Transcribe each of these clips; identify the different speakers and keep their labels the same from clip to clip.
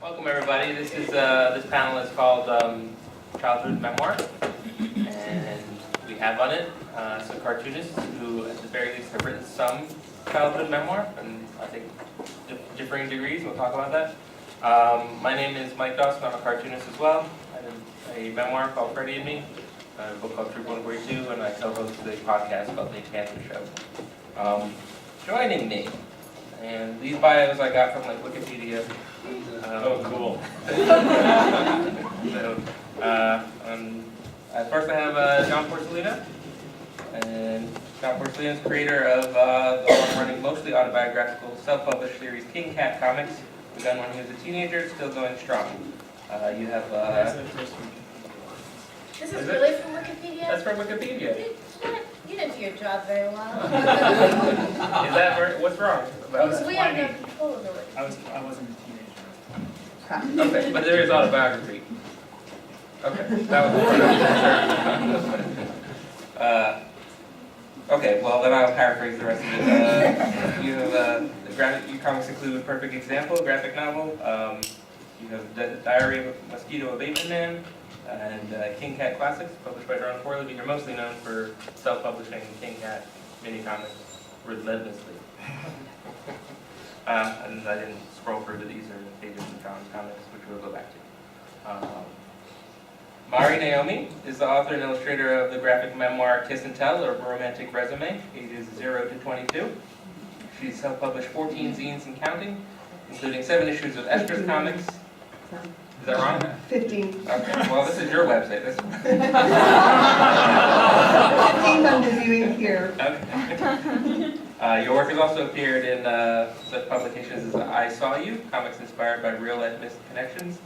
Speaker 1: Welcome everybody. This panel is called Childhood Memoir, and we have on it some cartoonists who, at the very least, have written some childhood memoir, and I think differing degrees. We'll talk about that. My name is Mike Dawson. I'm a cartoonist as well. I did a memoir called Freddie and Me, a book called Troop 142, and I co-host a podcast called The Cancer Show. Joining me, and these bios I got from like Wikipedia.
Speaker 2: Oh, cool.
Speaker 1: First I have John Porcellino, and John Porcellino is creator of the long-running, mostly autobiographical, self-published series King Cat Comics, begun when he was a teenager, still going strong. You have...
Speaker 3: This is really from Wikipedia?
Speaker 1: That's from Wikipedia.
Speaker 3: You didn't do your job very well.
Speaker 1: Is that what's wrong about
Speaker 3: Because
Speaker 1: that?
Speaker 3: we have no control over it.
Speaker 2: I wasn't a teenager.
Speaker 1: Okay, but there is autobiography. Okay, that was okay, well then I'll paraphrase the rest of it. You have your comics include Perfect Example, graphic novel. You have the Diary of a Mosquito Abatement Man, and King Cat Classics, published by Ron Forley, but you're mostly known for self-publishing King Cat mini comics relentlessly. And I didn't scroll through, but these are pages in John's comics, which we'll go back to. Mari Naomi is the author and illustrator of the graphic memoir Kiss and Tell, or Romantic Resume, ages 0 to 22. She's self-published 14 zines and counting, including 7 issues of Esther's Comics. Is that wrong?
Speaker 4: 15.
Speaker 1: Okay, well this is your website.
Speaker 4: 15 I'm reviewing here.
Speaker 1: Okay. Your work has also appeared in such publications as I Saw You, comics inspired by real-life missed connections,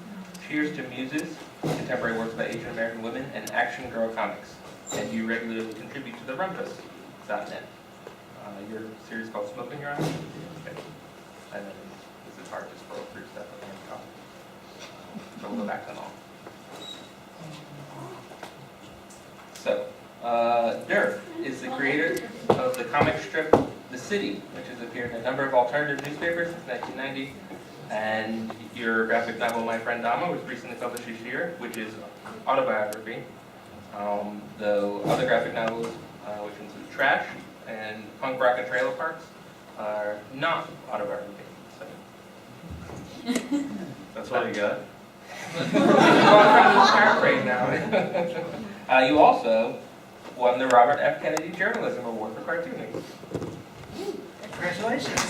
Speaker 1: Cheers to Muses, contemporary works by Asian American women, and Action Girl Comics. And you regularly contribute to the Rumpus.net. Your series called Smoking Your Eyes. Okay. And then this is hard to scroll through stuff at the top. So we'll go back to them all. So, Durf is the creator of the comic strip The City, which has appeared in a number of alternative newspapers since 1990. And your graphic novel, My Friend Dama, was recently published this year, which is autobiography. Though other graphic novels, which include Trash and Punk Rock and Trailer Parks, are not autobiography. So.
Speaker 2: That's all you got?
Speaker 1: Paraphrase now. You also won the Robert F. Kennedy Journalism Award for cartooning.
Speaker 4: Congratulations.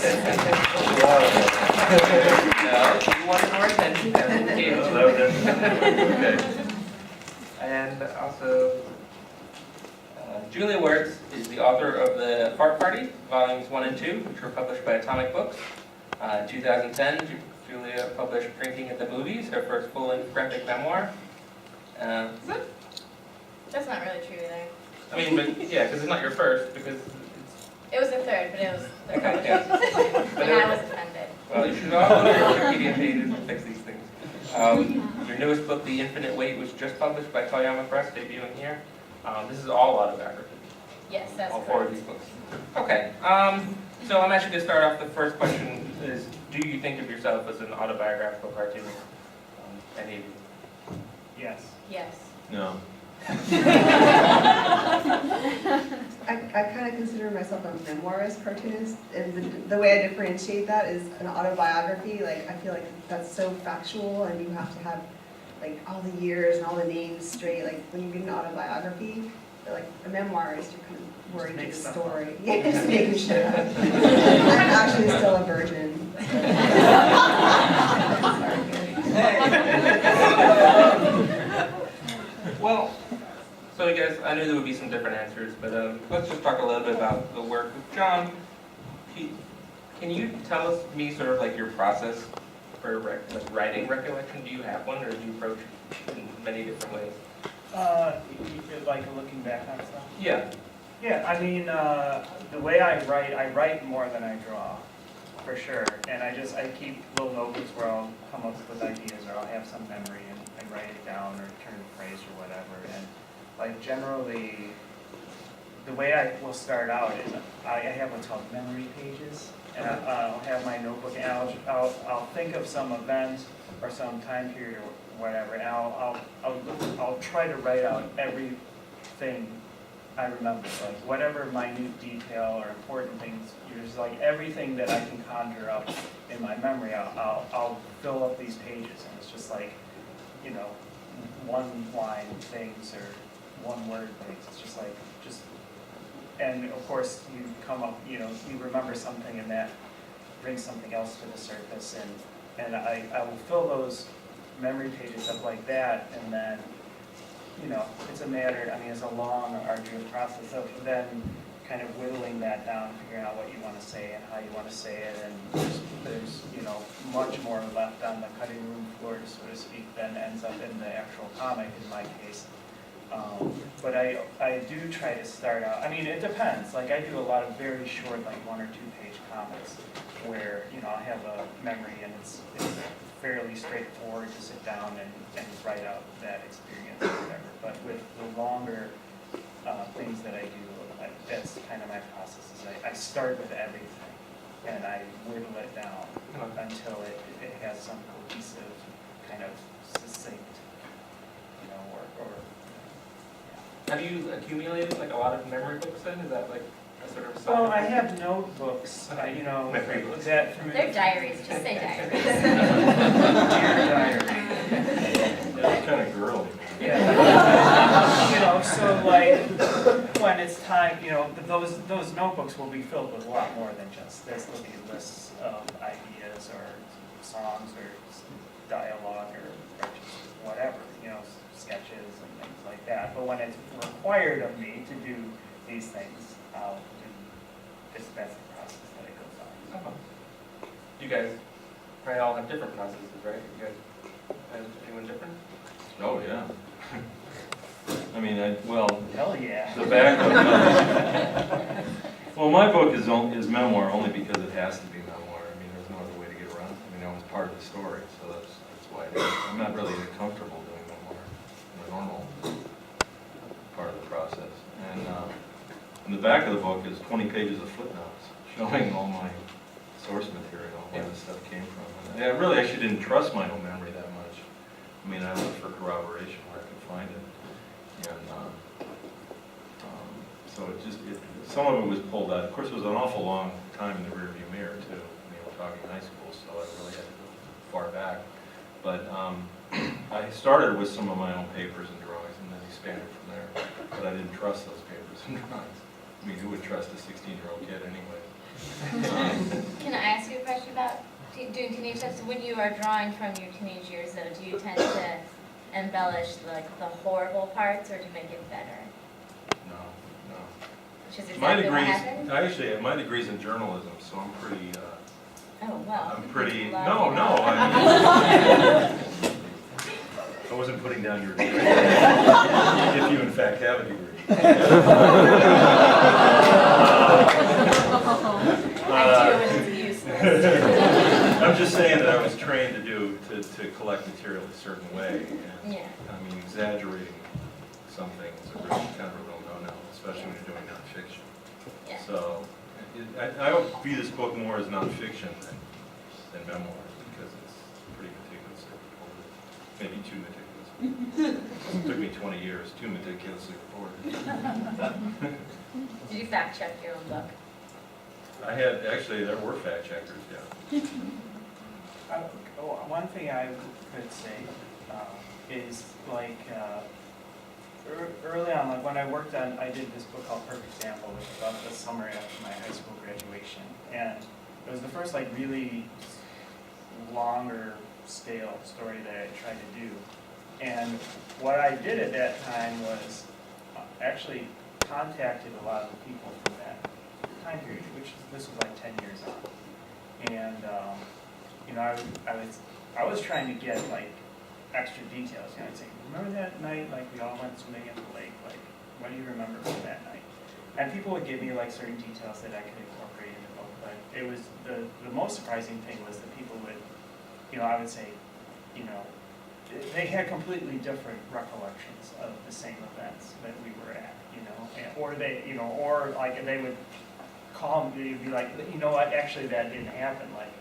Speaker 1: No, you wanted more attention. Okay. And also, Julia Wertz is the author of The Fart Party, Volumes 1 and 2, which were published by Atomic Books. In 2010, Julia published Drinking at the Movies, her first full-length graphic memoir. Is it?
Speaker 3: That's not really true either.
Speaker 1: I mean, but yeah, because it's not your first, because
Speaker 3: It was the third, but it was third.
Speaker 1: Okay, yeah.
Speaker 3: And I was offended.
Speaker 1: well, you should all go to your Wikipedia pages and fix these things. Your newest book, The Infinite Weight, was just published by Toyama Press, debuting here. This is all autobiography,
Speaker 3: Yes, that's
Speaker 1: all 4 of
Speaker 3: correct.
Speaker 1: these books. Okay, so I'm actually going to start off. The first question is, do you think of yourself as an autobiographical cartoonist? Any of you?
Speaker 2: Yes.
Speaker 3: Yes.
Speaker 2: No.
Speaker 4: I kind of consider myself a memoirist cartoonist, and the way I differentiate that is an autobiography. Like, I feel like that's so factual, and you have to have like all the years and all the names straight. Like, when you get an autobiography, like a memoir is you're kind of worried
Speaker 2: Just make
Speaker 4: through the
Speaker 2: stuff
Speaker 4: story. Yeah, just making shit up. I'm actually still a virgin.
Speaker 1: Well, so I guess I knew there would be some different answers, but let's just talk a little bit about the work. John, can you tell me sort of like your process for writing recollection? Do you have one, or do you approach it in many different ways?
Speaker 2: Like looking back on stuff?
Speaker 1: Yeah.
Speaker 2: Yeah, I mean, the way I write more than I draw, for sure. And I keep little notebooks where I'll come up with ideas, or I'll have some memory and write it down, or turn a phrase or whatever. And like generally, the way I will start out is I have what's called memory pages, and I'll have my notebook, and I'll think of some event or some time period or whatever, and I'll try to write out everything I remember, like whatever minute detail or important things, just like everything that I can conjure up in my memory, I'll fill up these pages, and it's just like, you know, one line things or one word things. It's just like, and of course you come up, you know, you remember something and that brings something else to the surface, and I will fill those memory pages up like that, and then, you know, it's a matter, I mean, it's a long, arduous process of then kind of whittling that down, figuring out what you want to say and how you want to say it, and there's, you know, much more left on the cutting room floor, so to speak, than ends up in the actual comic in my case. But I do try to start out, I mean, it depends, like I do a lot of very short, like 1 or 2 page comics, where, you know, I have a memory and it's fairly straightforward to sit down and write out that experience or whatever. But with the longer things that I do, that's kind of my process, is I start with everything and I whittle it down until it has some cohesive, kind of succinct, you know, or
Speaker 1: Have you accumulated like a lot of memory books then? Is that like a sort of side
Speaker 2: well, I
Speaker 1: effect?
Speaker 2: have notebooks, you know,
Speaker 1: Memory books.
Speaker 2: that for me.
Speaker 3: They're diaries, just say diaries.
Speaker 2: Dear diary.
Speaker 5: That's kind of girly.
Speaker 2: Yeah. You know, so like, when it's time, you know, those notebooks will be filled with a lot more than just this. There'll be lists of ideas or songs or dialogue or just whatever, you know, sketches and things like that. But when it's required of me to do these things, I'll do this. That's the process that it goes on.
Speaker 1: You guys probably all have different processes, right? You guys, anyone different?
Speaker 5: Oh, yeah. I mean, well,
Speaker 2: Hell yeah.
Speaker 5: the back of well, my book is memoir only because it has to be memoir. I mean, there's no other way to get around it. I mean, that was part of the story, so that's why it is. I'm not really comfortable doing memoir in the normal part of the process. And in the back of the book is 20 pages of footnotes showing all my source material, where this stuff came from. And I really actually didn't trust my own memory that much. I mean, I looked for corroboration where I could find it. And so some of it was pulled out. Of course, it was an awful long time in the rearview mirror, too. I mean, we're talking high school, so I really had to go far back. But I started with some of my own papers and drawings and then expanded from there. But I didn't trust those papers and drawings. I mean, who would trust a 16-year-old kid anyway?
Speaker 3: Can I ask you a question about doing teenage stuff? So when you are drawing from your teenage years, though, do you tend to embellish like the horrible parts, or to make it better?
Speaker 5: No.
Speaker 3: Which is
Speaker 5: My
Speaker 3: exactly what
Speaker 5: degree's,
Speaker 3: happened?
Speaker 5: I actually have my degree's in journalism, so I'm pretty,
Speaker 3: Oh, well.
Speaker 5: I'm pretty,
Speaker 3: Love
Speaker 5: no,
Speaker 3: you.
Speaker 5: no, I wasn't putting down your degree. If you in fact have a degree.
Speaker 3: I do, and it's useless.
Speaker 5: I'm just saying that I was trained to collect material a certain way. And,
Speaker 3: Yeah.
Speaker 5: I mean, exaggerating something is a real, kind of a real no-no, especially when you're doing nonfiction.
Speaker 3: Yeah.
Speaker 5: So I would view this book more as nonfiction than memoirs, because it's pretty meticulously reported. Maybe too meticulous. It took me 20 years, too meticulously reported.
Speaker 3: Did you fact check your own book?
Speaker 5: I had, actually, there were fact checkers, yeah.
Speaker 2: One thing I could say is like early on, like when I worked on, I did this book called Perfect Example, which was about the summer after my high school graduation, and it was the first like really longer scale story that I tried to do. And what I did at that time was actually contacted a lot of the people from that time period, which this was like 10 years on. And you know, I was trying to get like extra details. You know, I'd say, remember that night, like we all went swimming in the lake. Like, what do you remember from that night? And people would give me like certain details that I could incorporate in the book. But it was the most surprising thing was that people would, you know, I would say, you know, they had completely different recollections of the same events that we were at, you know, or they, you know, or like they would call me, they'd be like, you know what, actually that didn't happen, like,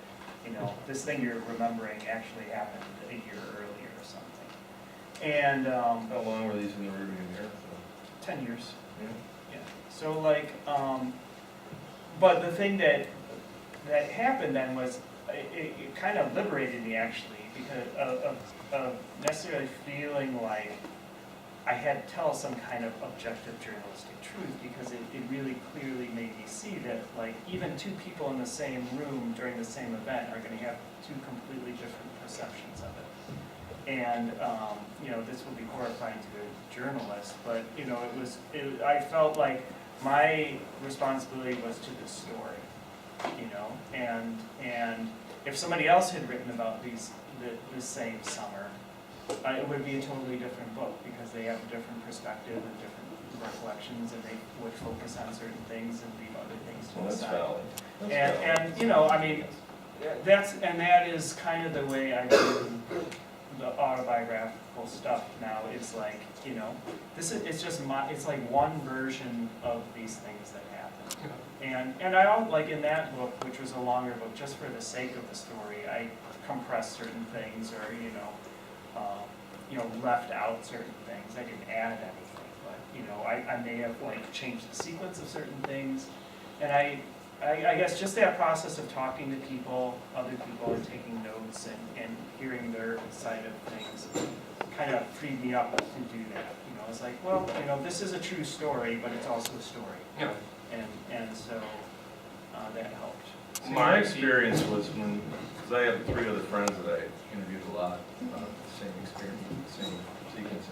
Speaker 2: you know, this thing you're remembering actually happened a year earlier or something. And,
Speaker 5: How long were these in the rearview mirror?
Speaker 2: 10 years.
Speaker 5: Yeah.
Speaker 2: Yeah, so like, but the thing that happened then was, it kind of liberated me actually, because of necessarily feeling like I had to tell some kind of objective journalistic truth, because it really clearly made me see that like even two people in the same room during the same event are gonna have two completely different perceptions of it. And, you know, this will be horrifying to a journalist, but, you know, I felt like my responsibility was to the story, you know, and if somebody else had written about the same summer, it would be a totally different book, because they have a different perspective and different recollections, and they would focus on certain things and leave other things to
Speaker 5: Well,
Speaker 2: the
Speaker 5: that's
Speaker 2: side.
Speaker 5: valid. That's
Speaker 2: And, you know, I mean, that is kind of the way I do the autobiographical stuff now, is like, you know, it's just it's like one version of these things that happen. And I like in that book, which was a longer book, just for the sake of the story, I compressed certain things, or, you know, left out certain things. I didn't add anything, but, you know, I may have like changed the sequence of certain things. And I guess just that process of talking to people, other people, and taking notes and hearing their side of things kind of freed me up to do that. You know, it's like, well, you know, this is a true story, but it's also a story.
Speaker 1: Yeah.
Speaker 2: And so that helped.
Speaker 5: See, my experience was because I have 3 other friends that I interviewed a lot about the same experience, the same sequences,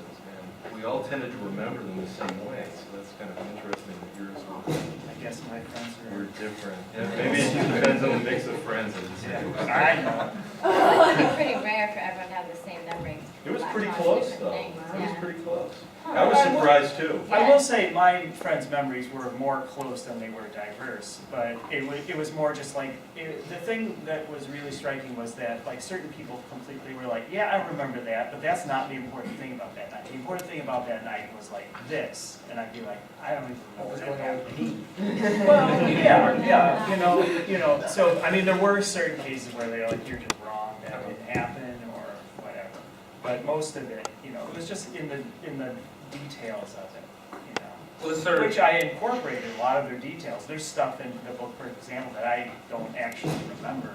Speaker 5: and we all tended to remember them the same way, so that's kind of interesting that yours
Speaker 2: I guess my friends
Speaker 5: were
Speaker 2: are.
Speaker 5: different. Yeah, maybe it just depends on the mix of friends.
Speaker 2: Yeah, I know.
Speaker 3: Well, it's pretty rare for everyone to have the same memory.
Speaker 5: It was
Speaker 3: latch
Speaker 5: pretty
Speaker 3: on to
Speaker 5: close,
Speaker 3: different
Speaker 5: though.
Speaker 3: things,
Speaker 5: It was
Speaker 3: yeah.
Speaker 5: pretty close.
Speaker 3: Huh.
Speaker 5: I was surprised, too.
Speaker 2: I will say my friends' memories were more close than they were diverse, but it was more just like, the thing that was really striking was that like certain people completely were like, yeah, I remember that, but that's not the important thing about that night. The important thing about that night was like this, and I'd be like, I don't even know what that happened. Well, yeah, you know, so, I mean, there were certain cases where they're like, you're just wrong, that didn't happen, or whatever. But most of it, you know, it was just in the details of it, you know.
Speaker 1: Well, it's sort of,
Speaker 2: Which I incorporated a lot of their details. There's stuff in the book, for example, that I don't actually remember,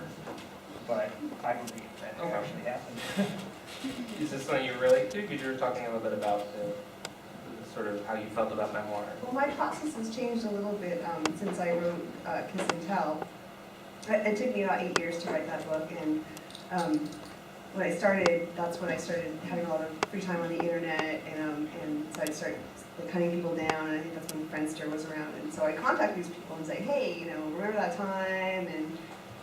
Speaker 2: but I believe that it
Speaker 1: Okay.
Speaker 2: actually happened.
Speaker 1: is this something you relate to? Because you were talking a little bit about the sort of how you felt about memoir.
Speaker 4: Well, my process has changed a little bit since I wrote Kiss and Tell. It took me about 8 years to write that book, and when I started, that's when I started having a lot of free time on the internet, and so I started like hunting people down, and I think that's when Friendster was around, and so I contact these people and say, hey, you know, remember that time, and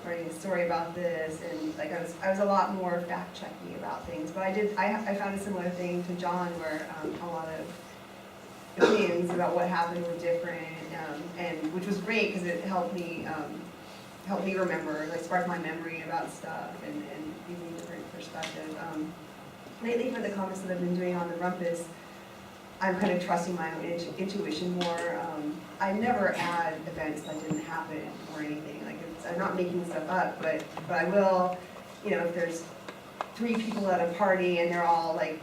Speaker 4: writing a story about this, and like I was a lot more fact-checking about things, but I found a similar thing to John, where a lot of opinions about what happened were different, and which was great because it helped me remember, like spark my memory about stuff and give me a different perspective. Lately, for the comics that I've been doing on the Rumpus, I'm kind of trusting my own intuition more. I never add events that didn't happen or anything. Like I'm not making stuff up, but I will, you know, if there's 3 people at a party and they're all like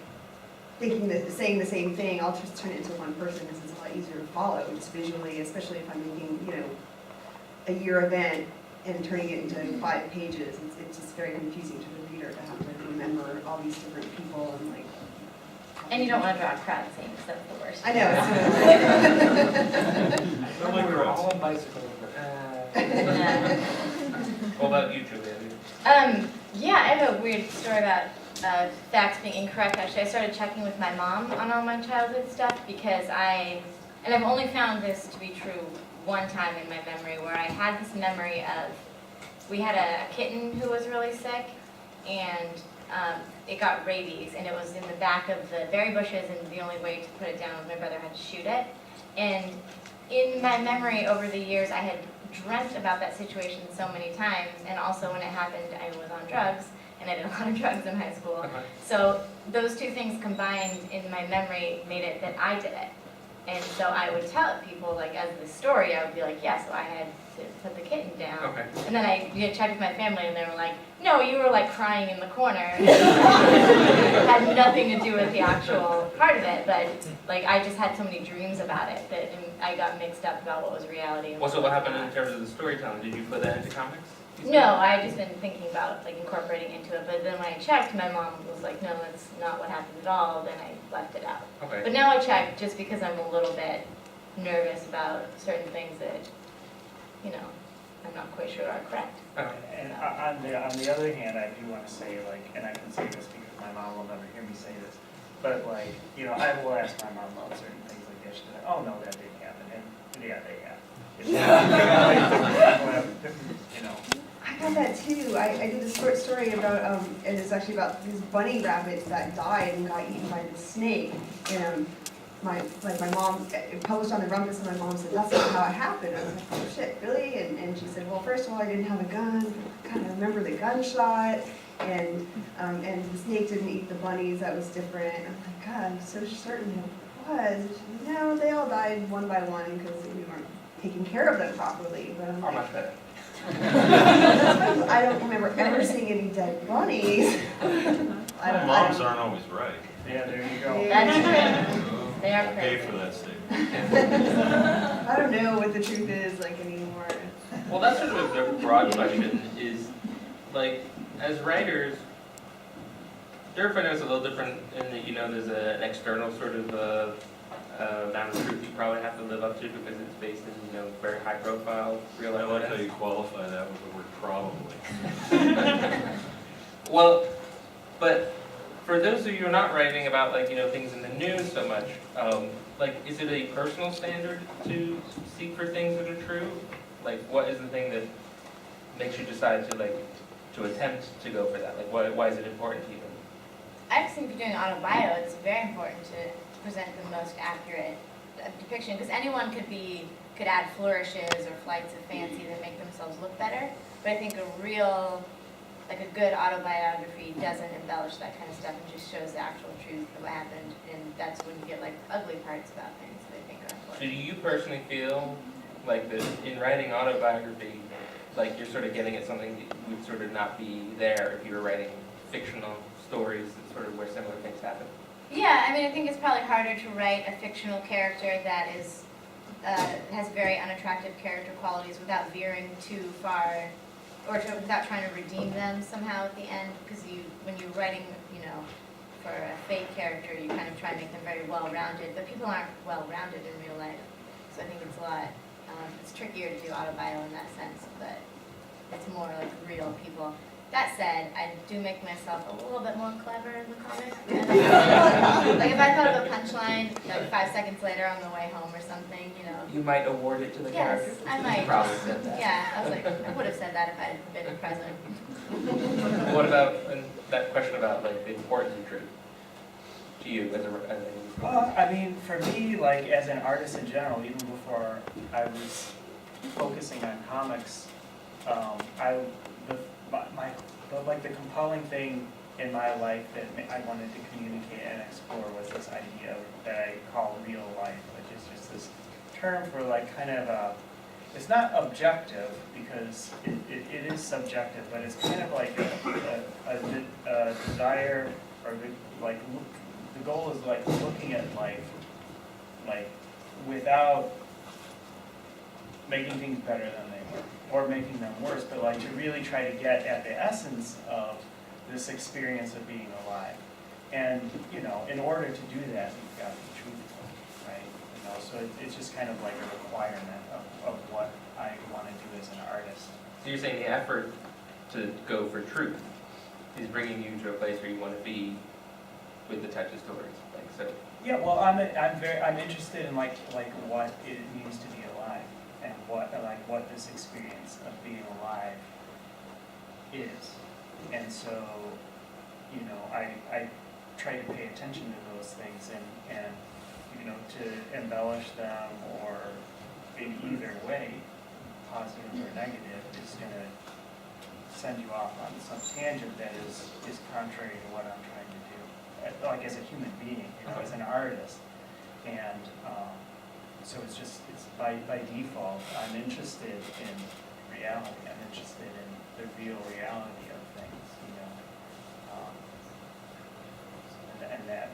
Speaker 4: saying the same thing, I'll just turn it into one person because it's a lot easier to follow, just visually, especially if I'm making, you know, a year event and turning it into 5 pages. It's just very confusing to the reader to have to remember all these different people and like.
Speaker 3: And you don't want to draw a crowd scene, because that's the worst.
Speaker 4: I know. It's
Speaker 5: Not like we're all
Speaker 1: on bicycles.
Speaker 3: Yeah.
Speaker 1: What about you, Julia?
Speaker 3: Yeah, I have a weird story about facts being incorrect. Actually, I started checking with my mom on all my childhood stuff because and I've only found this to be true one time in my memory, where I had this memory of, we had a kitten who was really sick, and it got rabies, and it was in the back of the berry bushes, and the only way to put it down was my brother had to shoot it. And in my memory over the years, I had dreamt about that situation so many times, and also when it happened, I was on drugs, and I did a lot of drugs in high school.
Speaker 1: Okay.
Speaker 3: So those two things combined in my memory made it that I did it. And so I would tell people, like, as the story, I would be like, yeah, so I had to put the kitten down.
Speaker 1: Okay.
Speaker 3: And then I checked with my family, and they were like, no, you were, like, crying in the corner. It had nothing to do with the actual part of it, but, like, I just had so many dreams about it that I got mixed up about what was reality. And
Speaker 1: Well, so what
Speaker 3: was
Speaker 1: happened in
Speaker 3: not.
Speaker 1: terms of the storytelling? Did you put that into comics?
Speaker 3: No, I had just been thinking about, like, incorporating into it, but then when I checked, my mom was like, no, that's not what happened at all, then I left it out.
Speaker 1: Okay.
Speaker 3: But now I check just because I'm a little bit nervous about certain things that, you know, I'm not quite sure are correct.
Speaker 1: Okay.
Speaker 2: And on the other hand, I do want to say, like, and I can say this because my mom will never hear me say this, but like, you know, I will ask my mom about certain things like this, she's like, oh, no, that didn't happen, and yeah, they have. You know.
Speaker 4: I got that too. I did a short story about, and it's actually about these bunny rabbits that died and got eaten by the snake. And my mom, it published on the Rumpus, and my mom said, that's not how it happened. I was like, oh shit, really? And she said, well, first of all, I didn't have a gun. I kind of remember the gunshot. And the snake didn't eat the bunnies. That was different. I'm like, God, I'm so certain it was. And she said, no, they all died one by one because we weren't taking care of them properly. But I'm
Speaker 1: How
Speaker 4: like,
Speaker 1: much better?
Speaker 4: I don't remember ever seeing any dead bunnies.
Speaker 5: Moms aren't always right.
Speaker 2: Yeah, there you go.
Speaker 3: That's true. They are
Speaker 5: Pay
Speaker 3: crazy.
Speaker 5: for that statement.
Speaker 4: I don't know what the truth is like anymore.
Speaker 1: Well, that's sort of a broad question, is, like, as writers, Derp I know is a little different in that, you know, there's an external sort of amount of truth you probably have to live up to because it's based in, you know, very high profile, real
Speaker 5: I
Speaker 1: life
Speaker 5: like how
Speaker 1: events.
Speaker 5: you qualify that with the word probably.
Speaker 1: Well, but for those of you who are not writing about, like, you know, things in the news so much, like, is it a personal standard to seek for things that are true? Like, what is the thing that makes you decide to, like, to attempt to go for that? Like, why is it important to you?
Speaker 3: I just think if you're doing autobio, it's very important to present the most accurate depiction, because anyone could add flourishes or flights of fancy that make themselves look better. But I think a good autobiography doesn't embellish that kind of stuff and just shows the actual truth of what happened, and that's when you get like ugly parts about things that I think are
Speaker 1: So do
Speaker 3: important.
Speaker 1: you personally feel like that in writing autobiography, like you're sort of getting at something that would sort of not be there if you were writing fictional stories that sort of where similar things happen?
Speaker 3: Yeah, I mean, I think it's probably harder to write a fictional character that is has very unattractive character qualities without veering too far, or without trying to redeem them somehow at the end. Because when you're writing, you know, for a fake character, you kind of try to make them very well-rounded, but people aren't well-rounded in real life. So I think it's a lot. It's trickier to do autobio in that sense, but it's more like real people. That said, I do make myself a little bit more clever in the comic. Like if I thought of a punchline, like 5 seconds later on the way home or something, you know.
Speaker 1: You might award it to the
Speaker 3: Yes,
Speaker 1: character.
Speaker 3: I might.
Speaker 1: You probably said that.
Speaker 3: Yeah, I was like, I would have said that if I had been present.
Speaker 1: What about that question about like the importance of truth to you as a
Speaker 2: I mean, for me, like, as an artist in general, even before I was focusing on comics, the compelling thing in my life that I wanted to communicate and explore was this idea that I call real life, which is just this term for like kind of it's not objective because it is subjective, but it's kind of like a desire or the goal is like looking at life like without making things better than they were or making them worse, but like to really try to get at the essence of this experience of being alive. And, you know, in order to do that, you've got to be truthful, right? You know, so it's just kind of like a requirement of what I want to do as an artist.
Speaker 1: So you're saying the effort to go for truth is bringing you to a place where you want to be with the types of stories, like so.
Speaker 2: Yeah, well, I'm interested in like what it means to be alive and what this experience of being alive is. And so, you know, I try to pay attention to those things and you know, to embellish them or in either way, positive or negative, is gonna send you off on some tangent that is contrary to what I'm trying to do, like as a human being, as an artist. And so it's by default, I'm interested in reality, I'm interested in the real reality of things, and that,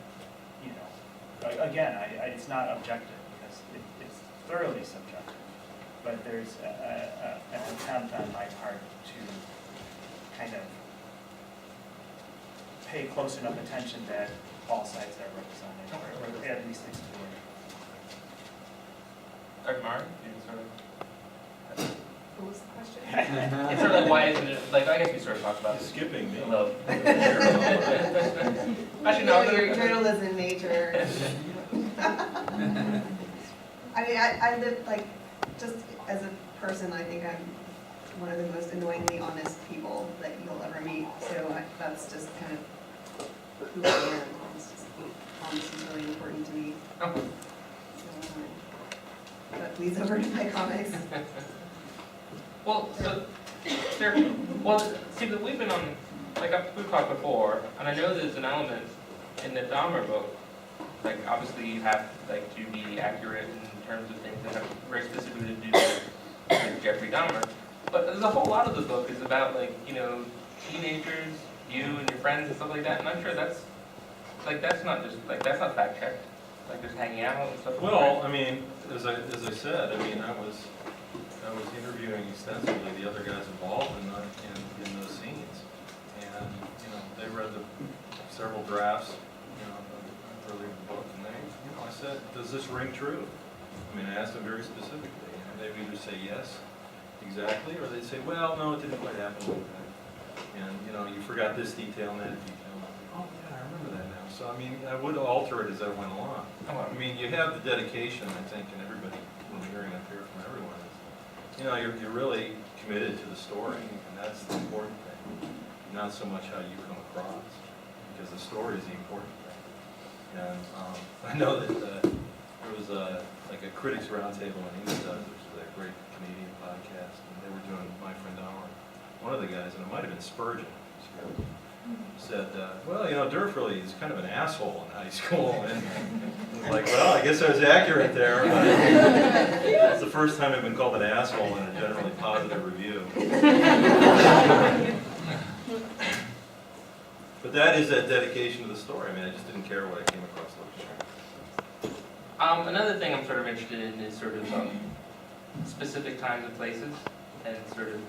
Speaker 2: again, it's not objective, because it's thoroughly subjective, but there's an attempt on my part to kind of pay close enough attention that all sides are represented, or at least explored.
Speaker 1: Mark, you sort of.
Speaker 4: What was the question?
Speaker 1: It's sort of like, why isn't it, like, I guess we sort of talked about
Speaker 5: He's
Speaker 1: it
Speaker 5: skipping me.
Speaker 1: a little. Actually,
Speaker 4: You
Speaker 1: no,
Speaker 4: know, your journalism major. I mean, I live, like, just as a person, I think I'm one of the most annoyingly honest people that you'll ever meet. So that's just kind of who I am. It's just, honesty is really important to me.
Speaker 1: Oh.
Speaker 4: But please over to my comics.
Speaker 1: Well, so, see, but we've been on, like, we've talked before, and I know there's an element in the Dahmer book, like, obviously you have, like, to be accurate in terms of things that have very specifically to do with Jeffrey Dahmer, but there's a whole lot of the book is about, like, teenagers, you and your friends and stuff like that, and I'm sure that's not just, like, that's not fact-checked, like, just hanging out and stuff.
Speaker 5: Well, I mean, as I said, I mean, I was interviewing extensively the other guys involved in those scenes, and they read the several drafts, earlier in the book, and they, I said, does this ring true? I mean, I asked them very specifically, and they would either say yes, exactly, or they'd say, well, no, it didn't quite happen like that, and you forgot this detail and that detail. Oh yeah, I remember that now. So I mean, I would alter it as I went along. I mean, you have the dedication, I think, and everybody, when we're hearing up here from everyone, is, you're really committed to the story, and that's the important thing. Not so much how you come across, because the story is the important thing. And I know that there was like a critics roundtable in England, which is a great Canadian podcast, and they were doing My Friend Dahmer. One of the guys, and it might have been Spurgeon, said, well, Durf really is kind of an asshole in high school. And I was like, well, I guess I was accurate there. But it's the first time I've been called an asshole in a generally positive review. But that is that dedication to the story. I mean, I just didn't care what I came across looking at.
Speaker 1: Another thing I'm sort of interested in is sort of specific times and places, and sort of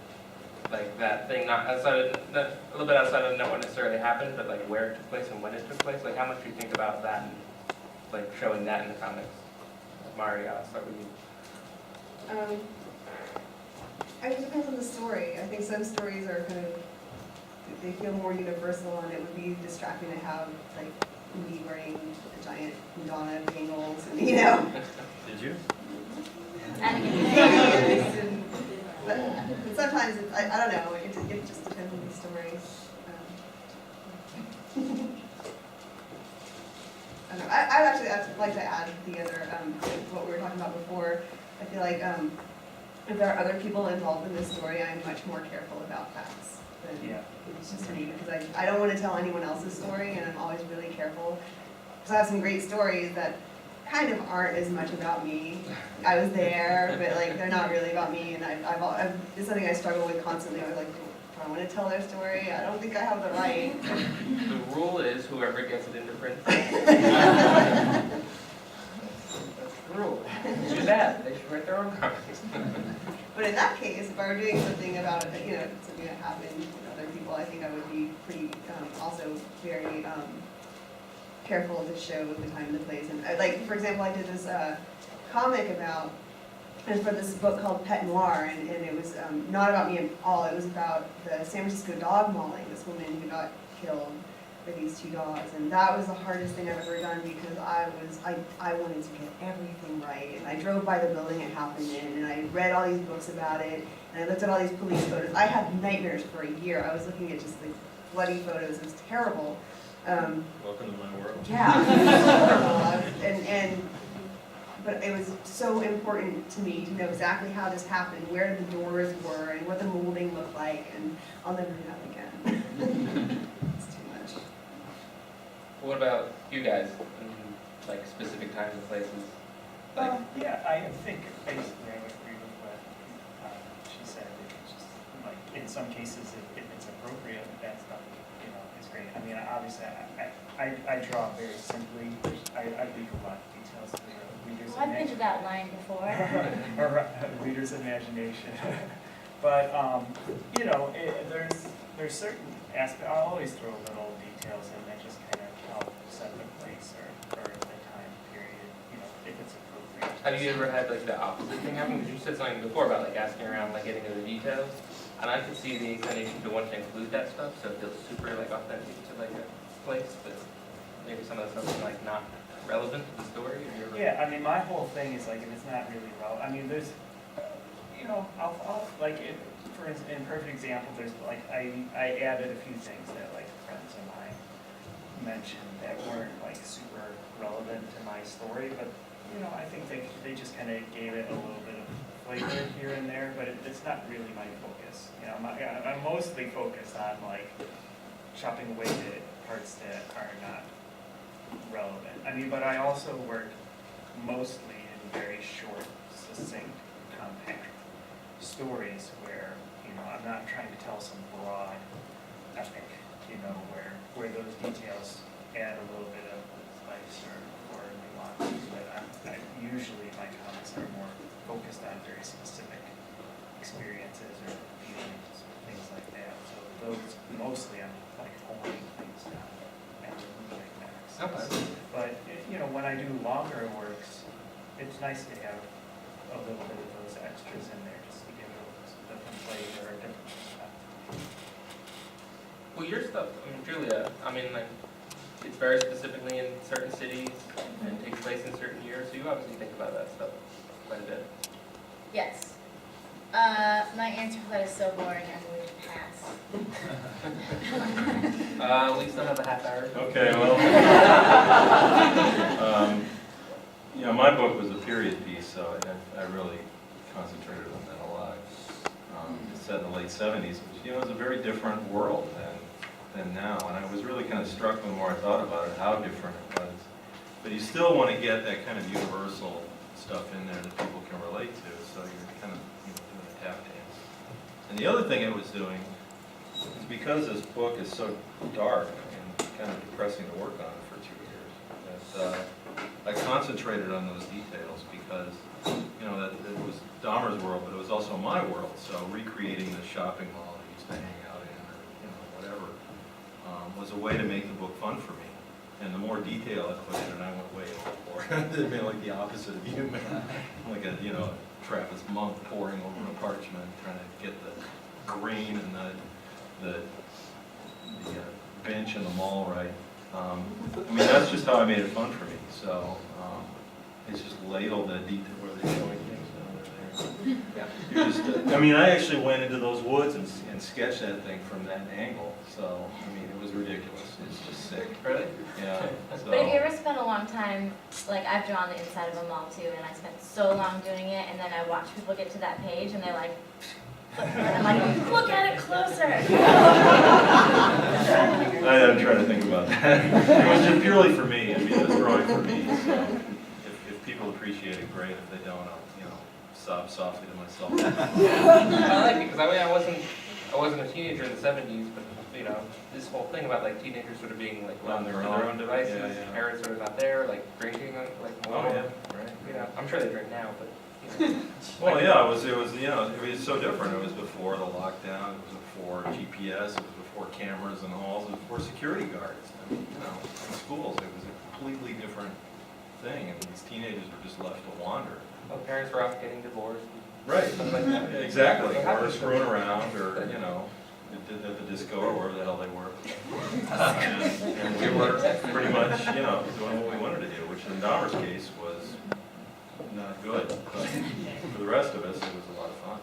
Speaker 1: like that thing, not outside of, a little bit outside of what necessarily happened, but like where it took place and when it took place. Like how much do you think about that, and like showing that in the comics? Mari, I'll start with you.
Speaker 4: I mean, it depends on the story. I think some stories are kind of, they feel more universal, and it would be distracting to have like me wearing a giant Madonna bangles, and
Speaker 5: Did you?
Speaker 4: But sometimes I don't know. It just depends on the story. I don't know. I'd actually like to add the other what we were talking about before. I feel like if there are other people involved in this story, I'm much more careful about facts.
Speaker 2: Yeah.
Speaker 4: It's just me, because I don't want to tell anyone else's story, and I'm always really careful. Because I have some great stories that kind of aren't as much about me. I was there, but like they're not really about me, and it's something I struggle with constantly. I was like, do I want to tell their story? I don't think I have the right.
Speaker 1: The rule is whoever gets it into print. That's the rule. Too bad. They should write their own comics.
Speaker 4: But in that case, if I were doing something about something that happened with other people, I think I would be pretty also very careful to show the time and the place. And like, for example, I did this comic about, and for this book called Pet Noir, and it was not about me at all. It was about the San Francisco dog mauling, this woman who got killed for these two dogs, and that was the hardest thing I've ever done, because I wanted to get everything right, and I drove by the building it happened in, and I read all these books about it, and I looked at all these police photos. I had nightmares for a year. I was looking at just the bloody photos. It was terrible.
Speaker 5: Welcome to my world.
Speaker 4: Yeah. but it was so important to me to know exactly how this happened, where the doors were, and what the molding looked like, and I'll never do that again. It's too much.
Speaker 1: What about you guys, in, like specific times and places? Like,
Speaker 2: Yeah, I think basically I would agree with what she said. It's just, like, in some cases, if it's appropriate, that stuff, is great. I mean, obviously, I draw very simply. I leave a lot of details to the reader's
Speaker 3: Well, I've been to that line before.
Speaker 2: or reader's imagination. But, there's certain aspects, I'll always throw little details in that just kind of help set the place or the time period, if it's appropriate.
Speaker 1: have you ever had like the opposite thing happen? Because you said something before about like asking around, like getting into the details. And I could see the inclination to want to include that stuff, so it feels super like authentic to like a place, but maybe some of the stuff is like not relevant to the story. Have you ever?
Speaker 2: Yeah, I mean, my whole thing is like, if it's not really relevant, I mean, there's, I'll like, for instance, in perfect example, there's like, I added a few things that like friends of mine mentioned that weren't like super relevant to my story, but, I think they just kind of gave it a little bit of flavor here and there, but it's not really my focus. I'm mostly focused on like chopping away the parts that are not relevant. I mean, but I also work mostly in very short, succinct, compact stories where, I'm not trying to tell some broad epic, where those details add a little bit of spice or nuance. But usually my comics are more focused on very specific experiences or feelings, things like that. So those, mostly I'm like honing things down and moving max.
Speaker 1: Okay.
Speaker 2: But, when I do longer works, it's nice to have a little bit of those extras in there just to give it a different flavor or different stuff.
Speaker 1: Well, your stuff, I mean, Julia, I mean, like, it's very specifically in certain cities and takes place in certain years, so you obviously think about that stuff quite a bit.
Speaker 3: Yes. My answer for that is so boring, I'm going to pass.
Speaker 1: We still have a half hour.
Speaker 5: Okay, well. My book was a period piece, so I really concentrated on that a lot. It's set in the late 70s, which, is a very different world than now. And I was really kind of struck the more I thought about it, how different it was. But you still want to get that kind of universal stuff in there that people can relate to, so you're kind of doing a tap dance. And the other thing it was doing is because this book is so dark and kind of depressing to work on for 2 years, that I concentrated on those details because, that it was Dahmer's world, but it was also my world. So recreating the shopping mall I used to hang out in, or whatever, was a way to make the book fun for me. And the more detail I put in, and I went way overboard. It made like the opposite of human, like a Trappist monk poring over a parchment, trying to get the grain and the bench in the mall right. I mean, that's just how I made it fun for me. So it's just ladled the detail where they're showing things down there. You're just, I actually went into those woods and sketched that thing from that angle. So, it was ridiculous. It's just sick.
Speaker 1: Really?
Speaker 5: Yeah. So.
Speaker 3: But have you ever spent a long time, like I've drawn the inside of a mall too, and I spent so long doing it, and then I watch people get to that page, and they're like, and I'm like, look at it closer.
Speaker 5: I'm trying to think about that. It was just purely for me. It was drawing for me. So if people appreciate it, great. If they don't, I'll sob softly to myself.
Speaker 1: I like it because I wasn't a teenager in the 70s, but this whole thing about like teenagers sort of being like
Speaker 5: On
Speaker 1: left
Speaker 5: their
Speaker 1: to
Speaker 5: own.
Speaker 1: their own devices,
Speaker 5: Yeah, yeah.
Speaker 1: parents sort of not there, like drinking, like
Speaker 5: Oh
Speaker 1: more.
Speaker 5: yeah, right.
Speaker 1: I'm sure they drink now, but
Speaker 5: Well, yeah, it was so different. It was before the lockdown. It was before GPS. It was before cameras in halls. It was before security guards. In schools, it was a completely different thing. And these teenagers were just left to wander.
Speaker 1: well, parents were off getting divorced.
Speaker 5: Right.
Speaker 1: Stuff like that.
Speaker 5: Exactly.
Speaker 1: What
Speaker 5: Or
Speaker 1: happens to
Speaker 5: screwing
Speaker 1: them?
Speaker 5: around, or at the disco or wherever the hell they were. And we were pretty much, doing what we wanted to do, which in Dahmer's case was not good. But for the rest of us, it was a lot of fun.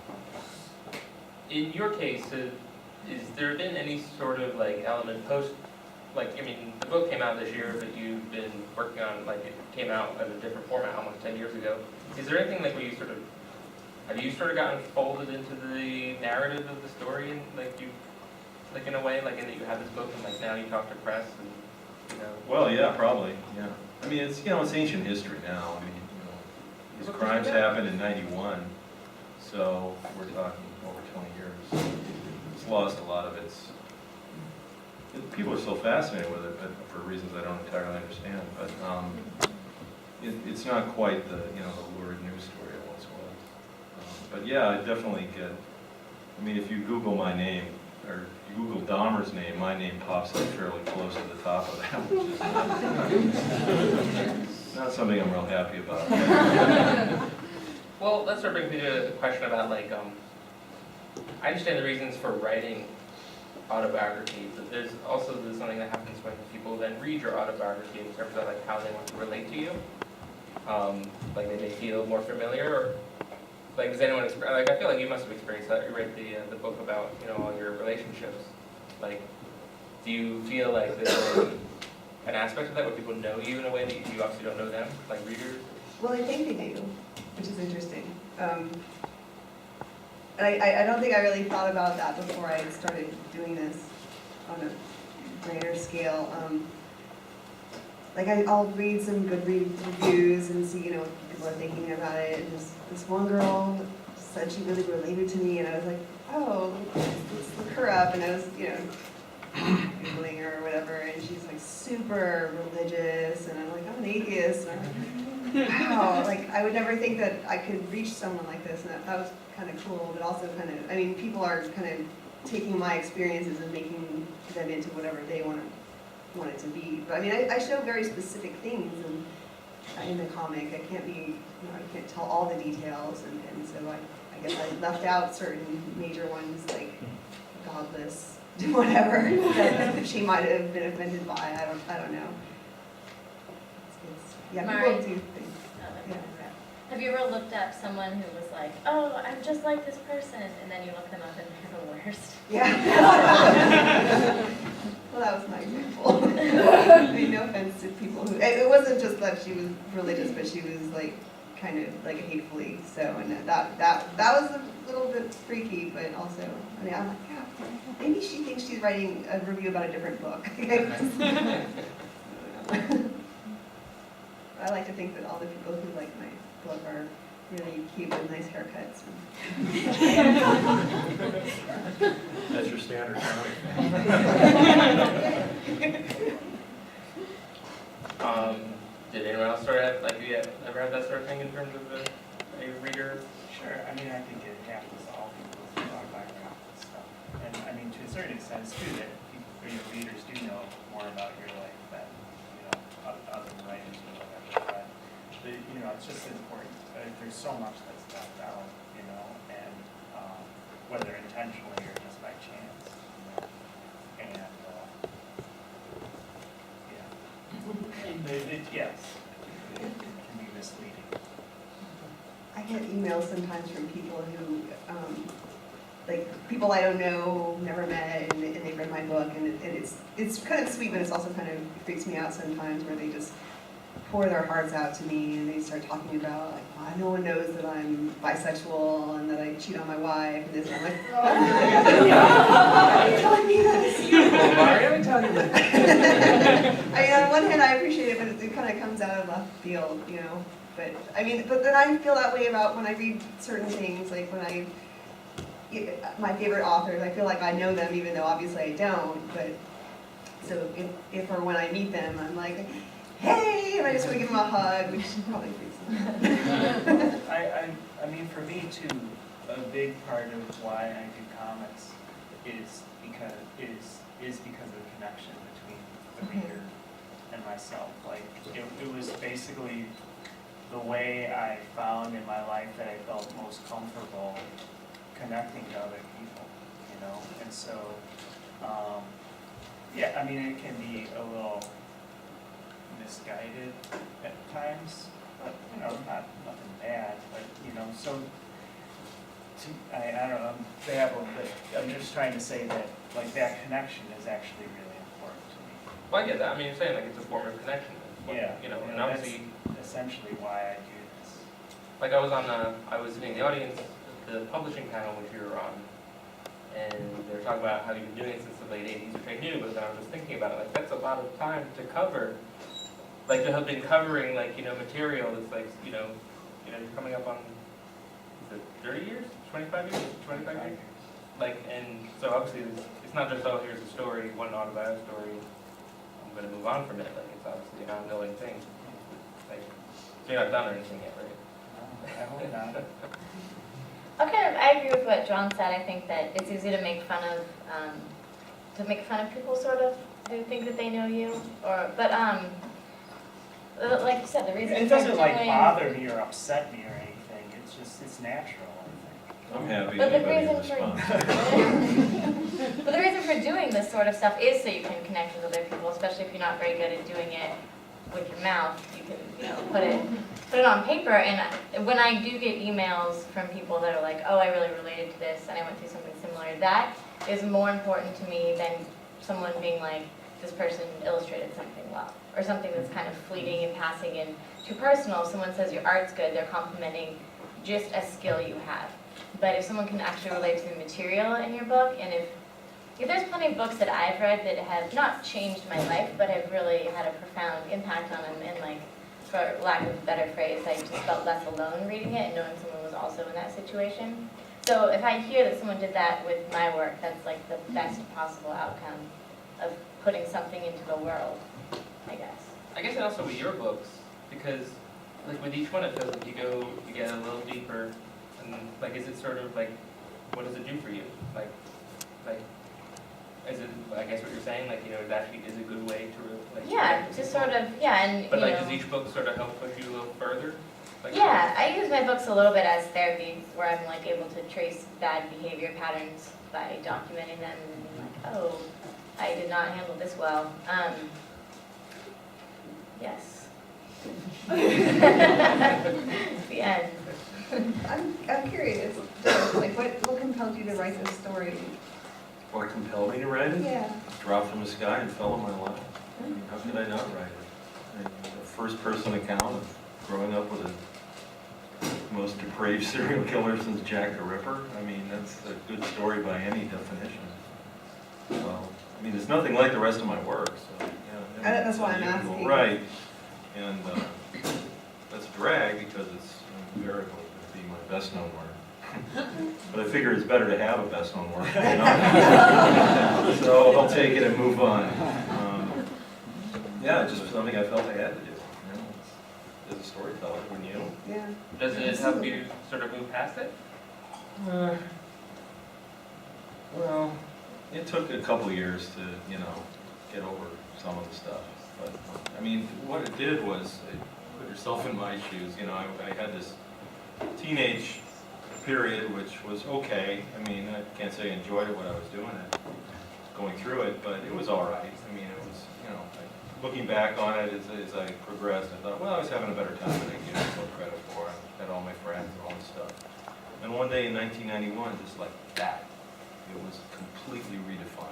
Speaker 1: In your case, is there been any sort of like element post like, I mean, the book came out this year, but you've been working on, like, it came out in a different format almost 10 years ago. Is there anything like where you sort of, have you sort of gotten folded into the narrative of the story and like you, like in a way, like in that you have this book and like now you talk to press and, you know?
Speaker 5: Well, yeah, probably, yeah. I mean, it's, it's ancient history now. I mean, these crimes happened in '91, so we're talking over 20 years. It's lost a lot of its, people are still fascinated with it, but for reasons I don't entirely understand. But it's not quite the, the lurid news story it once was. But yeah, I definitely get, I mean, if you Google my name, or if you Google Dahmer's name, my name pops up fairly close to the top of that, which is not something I'm real happy about.
Speaker 1: Well, that sort of brings me to a question about like, I understand the reasons for writing autobiographies, but there's also something that happens when people then read your autobiography in terms of like how they want to relate to you. Like they may feel more familiar, or like does anyone like I feel like you must have experienced that. You write the book about all your relationships. Like, do you feel like there's an aspect of that where people know you in a way that you obviously don't know them, like readers?
Speaker 4: Well, I think they do, which is interesting. And I don't think I really thought about that before I started doing this on a greater scale. Like I'll read some Goodreads reviews and see, what people are thinking about it. And this one girl said she really related to me, and I was like, oh, let's look her up. And I was, Googling her or whatever, and she's like super religious, and I'm like, I'm an atheist. And I'm like, wow, like I would never think that I could reach someone like this, and that was kind of cool, but also kind of, I mean, people are kind of taking my experiences and making them into whatever they want it to be. But I mean, I show very specific things in the comic. I can't be, I can't tell all the details, and so I guess I left out certain major ones like godless, whatever, that she might have been offended by. I don't know. Yeah,
Speaker 3: Mari.
Speaker 4: people do things. Yeah.
Speaker 3: Have you ever looked up someone who was like, oh, I'm just like this person, and then you look them up and they're the worst?
Speaker 4: Yeah. Well, that was my example. I mean, no offense to people who, it wasn't just that she was religious, but she was like, kind of like hatefully so, and that was a little bit freaky, but also, I mean, I'm like, yeah, maybe she thinks she's writing a review about a different book. I like to think that all the people who like my book are really cute with nice haircuts.
Speaker 6: That's your standard.
Speaker 1: Did anyone else like you ever have that sort of thing in terms of a reader?
Speaker 2: Sure, I mean, I think it happens to all people who talk background and stuff. And I mean, to a certain extent, it's true that your readers do know more about your life than, other writers or whatever. But, it's just important. There's so much that's left out, and whether intentionally or just by chance, And, yes, it can be misleading.
Speaker 4: I get emails sometimes from people who, like people I don't know, never met, and they've read my book, and it's kind of sweet, but it's also kind of freaks me out sometimes, where they just pour their hearts out to me, and they start talking about like, oh, no one knows that I'm bisexual and that I cheat on my wife, and this, and I'm like, oh, why are you telling me this?
Speaker 1: Why are we talking about that?
Speaker 4: I mean, on one hand, I appreciate it, but it kind of comes out of left field, But I mean, but then I feel that way about when I read certain things, like when my favorite authors, I feel like I know them, even though obviously I don't. But so if or when I meet them, I'm like, hey, and I just want to give them a hug, which probably freaks them out.
Speaker 2: I mean, for me too, a big part of why I do comics is because of the connection between the reader and myself. Like it was basically the way I found in my life that I felt most comfortable connecting to other people, and so yeah, I mean, it can be a little misguided at times, but not nothing bad, but so I don't know, I'm babble, but I'm just trying to say that like that connection is actually really important to me,
Speaker 1: Well, I get that, I mean, you're saying like it's a form of connection.
Speaker 2: Yeah.
Speaker 1: You know, and
Speaker 2: that's
Speaker 1: obviously,
Speaker 2: essentially why I do this.
Speaker 1: like I was sitting in the audience, the publishing panel which you were on, and they were talking about how you've been doing it since the late 80s, which I knew, but then I was just thinking about it, like, that's a lot of time to cover. Like, to have been covering, like, you know, material that's like, you're coming up on, is it 30 years? 25 years? 25 years? Like, and so obviously, it's not just, oh, here's a story, one autobiography story, I'm gonna move on from it, like, it's obviously an ongoing thing. Like, so you're not done or anything yet, right?
Speaker 2: I hope not.
Speaker 3: I agree with what John said. I think that it's easy to make fun of people sort of who think that they know you, but like you said, the reason
Speaker 2: It
Speaker 3: for
Speaker 2: doesn't like
Speaker 3: doing-
Speaker 2: bother me or upset me or anything, it's natural, I
Speaker 5: I'm happy
Speaker 3: But the
Speaker 5: anybody
Speaker 3: reason for
Speaker 5: responds.
Speaker 3: but the reason for doing this sort of stuff is so you can connect with other people, especially if you're not very good at doing it with your mouth. You can, put it on paper. And when I do get emails from people that are like, oh, I really related to this and I went through something similar, that is more important to me than someone being like, this person illustrated something well, or something that's kind of fleeting and passing and too personal. If someone says your art's good, they're complimenting just a skill you have. But if someone can actually relate to the material in your book, and if there's plenty of books that I've read that have not changed my life, but have really had a profound impact on them, and like, for lack of a better phrase, I just felt less alone reading it and knowing someone was also in that situation. So if I hear that someone did that with my work, that's like the best possible outcome of putting something into the world, I guess.
Speaker 1: I guess and also with your books, because like with each one it feels like you get a little deeper, and like is it sort of like, what does it do for you? Like, is it, I guess what you're saying, like, it actually is a good way to like.
Speaker 3: Yeah,
Speaker 1: connect with
Speaker 3: just
Speaker 1: people?
Speaker 3: sort of, yeah, and
Speaker 1: But like, does each book sort of help push you a little further? Like,
Speaker 3: yeah, I use my books a little bit as therapy, where I'm like able to trace bad behavior patterns by documenting them and being like, oh, I did not handle this well. Yes. The end.
Speaker 4: I'm curious, like, what compelled you to write this story?
Speaker 5: What compelled me to write it?
Speaker 4: Yeah.
Speaker 5: Dropped from the sky and fell in my lap. I mean, how could I not write it? A first-person account of growing up with the most depraved serial killer since Jack the Ripper. I mean, that's a good story by any definition. So, I mean, there's nothing like the rest of my work, so, yeah.
Speaker 4: That's why I'm
Speaker 5: unusual.
Speaker 4: asking.
Speaker 5: Right. And that's a drag because it's invariably going to be my best-known work. But I figure it's better to have a best-known work, you know? So I'll take it and move on. Yeah, just something I felt I had to do, you know? As a storyteller, when you...
Speaker 4: Yeah.
Speaker 1: Does it help you sort of move past it?
Speaker 5: Well, it took a couple years to, get over some of the stuff. But, I mean, what it did was, put yourself in my shoes, I had this teenage period which was okay. I mean, I can't say I enjoyed it when I was doing it, going through it, but it was all right. I mean, it was, looking back on it as I progressed, I thought, well, I was having a better time than I gave myself credit for. I had all my friends and all this stuff. And one day in 1991, just like that, it was completely redefined.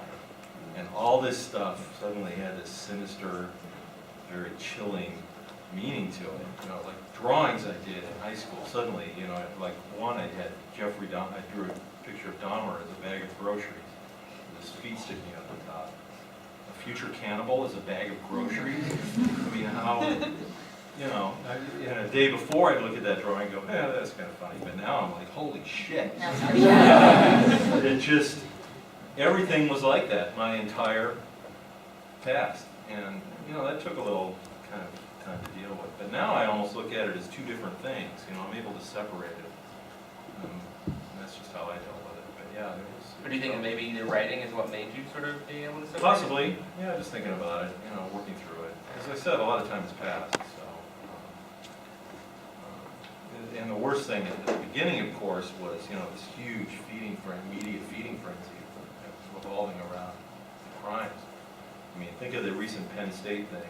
Speaker 5: And all this stuff suddenly had this sinister, very chilling meaning to it. Like drawings I did in high school, suddenly, like one I had Jeffrey Dahmer, I drew a picture of Dahmer as a bag of groceries, with his feet sticking out the top. A future cannibal as a bag of groceries. I mean, how, and a day before I'd look at that drawing and go, yeah, that's kind of funny, but now I'm like, holy shit.
Speaker 3: That's for sure.
Speaker 5: It just, everything was like that, my entire past. And, that took a little kind of time to deal with. But now I almost look at it as two different things. I'm able to separate it. And that's just how I dealt with it. But yeah, it was.
Speaker 1: Or do you think that maybe the writing is what made you sort of be able to separate?
Speaker 5: Possibly. Yeah, just thinking about it, working through it. As I said, a lot of time has passed, so. And the worst thing at the beginning, of course, was, this huge media feeding frenzy that was revolving around crimes. I mean, think of the recent Penn State thing,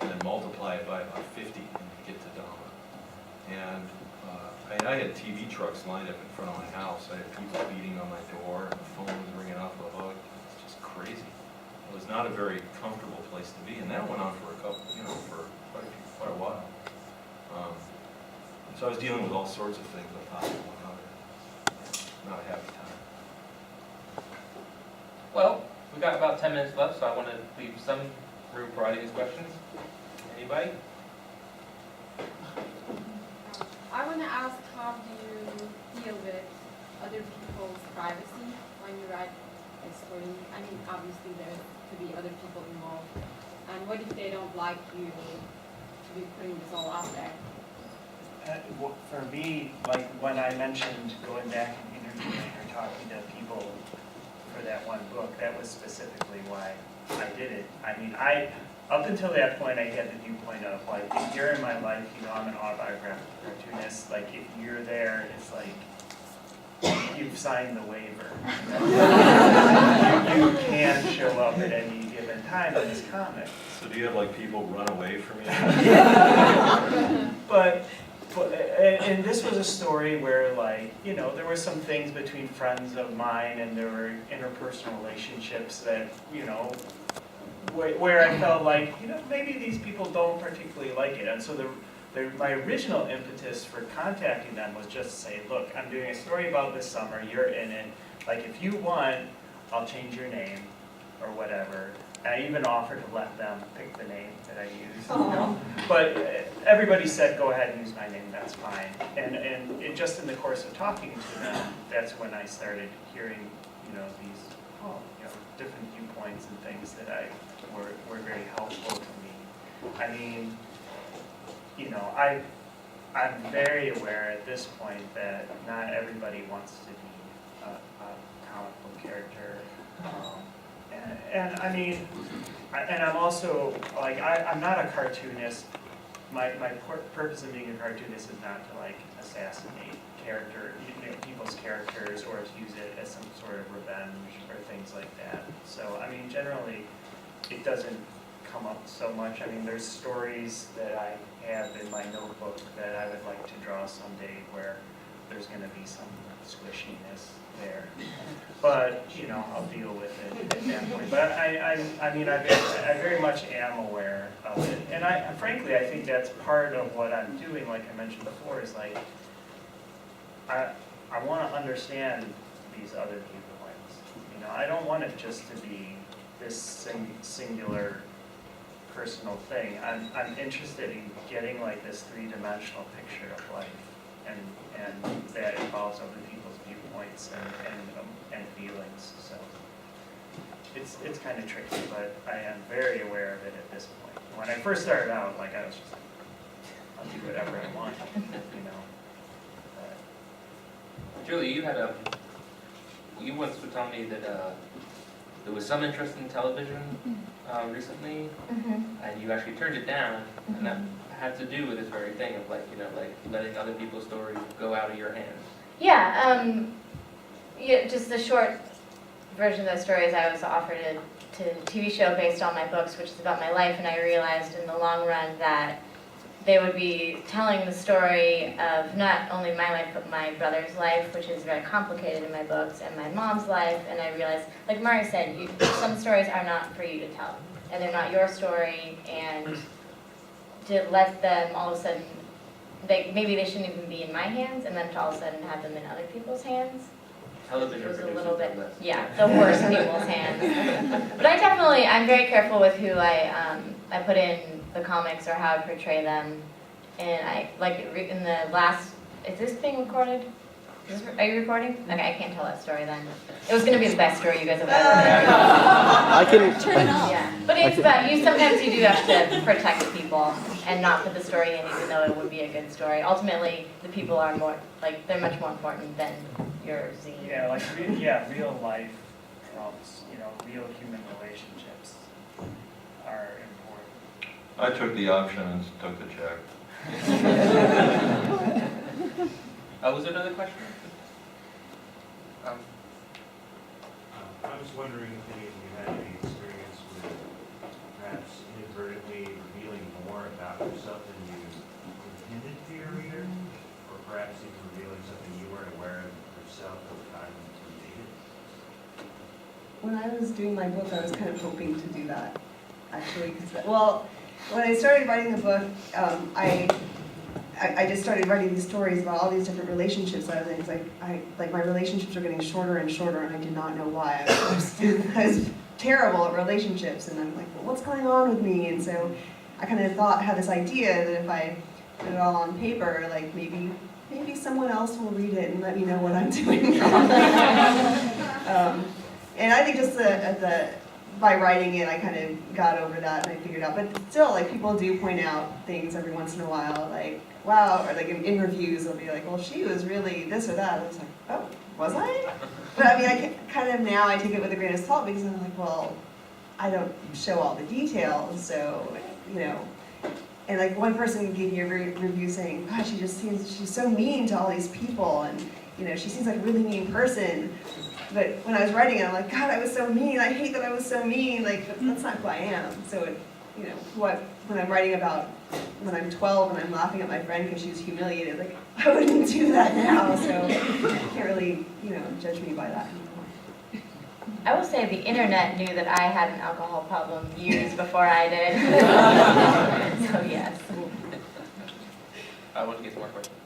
Speaker 5: and then multiply it by about 50 and you get to Dahmer. And I had TV trucks lined up in front of my house. I had people beating on my door, and the phone was ringing off the hook. It's just crazy. It was not a very comfortable place to be, and that went on for for quite a while. And so I was dealing with all sorts of things on top of one another. Not a happy time.
Speaker 1: Well, we got about 10 minutes left, so I want to leave some room for audience questions. Anybody?
Speaker 7: I want to ask, how do you deal with other people's privacy when you write a story? I mean, obviously there could be other people involved. And what if they don't like you to be putting this all out there?
Speaker 2: For me, like when I mentioned going back and interviewing or talking to people for that one book, that was specifically why I did it. I mean, up until that point, I had the viewpoint of like, if you're in my life, I'm an autobiographical cartoonist, like if you're there, it's like, you've signed the waiver. You can show up at any given time in this comic.
Speaker 5: So do you have like people run away from you?
Speaker 2: And this was a story where, like, there were some things between friends of mine, and there were interpersonal relationships that, where I felt like, maybe these people don't particularly like it. And so my original impetus for contacting them was just to say, look, I'm doing a story about this summer, you're in it. Like, if you want, I'll change your name or whatever. I even offered to let them pick the name that I used. But everybody said, go ahead and use my name, that's fine. And it just in the course of talking to them, that's when I started hearing, these different viewpoints and things that were very helpful to me. I mean, I'm very aware at this point that not everybody wants to be a comic book character. And I mean, and I'm also, like, I'm not a cartoonist. My purpose of being a cartoonist is not to, like, assassinate people's characters or to use it as some sort of revenge or things like that. So, I mean, generally, it doesn't come up so much. I mean, there's stories that I have in my notebook that I would like to draw someday where there's going to be some squishiness there. But, I'll deal with it at that point. But I mean, I very much am aware of it. And frankly, I think that's part of what I'm doing, like I mentioned before, is like, I want to understand these other viewpoints. I don't want it just to be this singular personal thing. I'm interested in getting like this three-dimensional picture of life, and that involves other people's viewpoints and feelings. So it's kind of tricky, but I am very aware of it at this point. When I first started out, like, I was just like, I'll do whatever I want,
Speaker 1: Julie, you once were telling me that there was some interest in television recently, and you actually turned it down, and that had to do with this very thing of like letting other people's stories go out of your hands.
Speaker 3: Yeah, just the short version of those stories, I was offered a TV show based on my books, which is about my life, and I realized in the long run that they would be telling the story of not only my life, but my brother's life, which is very complicated in my books, and my mom's life. And I realized, like Mari said, some stories are not for you to tell, and they're not your story, and to let them all of a sudden, maybe they shouldn't even be in my hands, and then to all of a sudden have them in other people's hands.
Speaker 1: Television
Speaker 3: It was a
Speaker 1: producers
Speaker 3: little bit,
Speaker 1: do that.
Speaker 3: yeah, the worst people's hands. But I'm very careful with who I put in the comics or how I portray them. And in the last, is this being recorded? Are you recording? Okay, I can't tell that story then. It was going to be the best story you guys have ever heard.
Speaker 8: I can
Speaker 7: Turn it off.
Speaker 3: Yeah, but it's about, sometimes you do have to protect people and not put the story in even though it would be a good story. Ultimately, the people are more, they're much more important than your zine.
Speaker 2: Yeah, real life trumps, real human relationships are important.
Speaker 5: I took the option and took the check.
Speaker 1: Was there another question?
Speaker 6: I was wondering if any of you had any experience with perhaps inadvertently revealing more about yourself than you intended to your reader, or perhaps even revealing something you weren't aware of yourself at the time you made it.
Speaker 4: When I was doing my book, I was kind of hoping to do that. actually, 'cause, well, when I started writing the book, I just started writing these stories about all these different relationships. I was like my relationships were getting shorter and shorter, and I did not know why. I was terrible at relationships, and I'm like, well, what's going on with me? And so I kind of had this idea that if I put it all on paper, like maybe someone else will read it and let me know what I'm doing wrong. And I think just by writing it, I kind of got over that and I figured out. But still, like people do point out things every once in a while, like wow, or like in reviews, they'll be like, well, she was really this or that. And I was like, oh, was I? But I mean, I take it with a grain of salt because I'm like, well, I don't show all the details, so you know. And like one person gave me a review saying, God, she's so mean to all these people, and you know, she seems like a really mean person. But when I was writing it, I'm like, God, I was so mean. I hate that I was so mean. Like that's not who I am. So you know, when I'm writing about when I'm 12 and I'm laughing at my friend because she was humiliated, like I wouldn't do that now. So you can't really, you know, judge me by that anymore.
Speaker 3: I will say the internet knew that I had an alcohol problem years before I did. So yes.
Speaker 1: I want to get some more questions.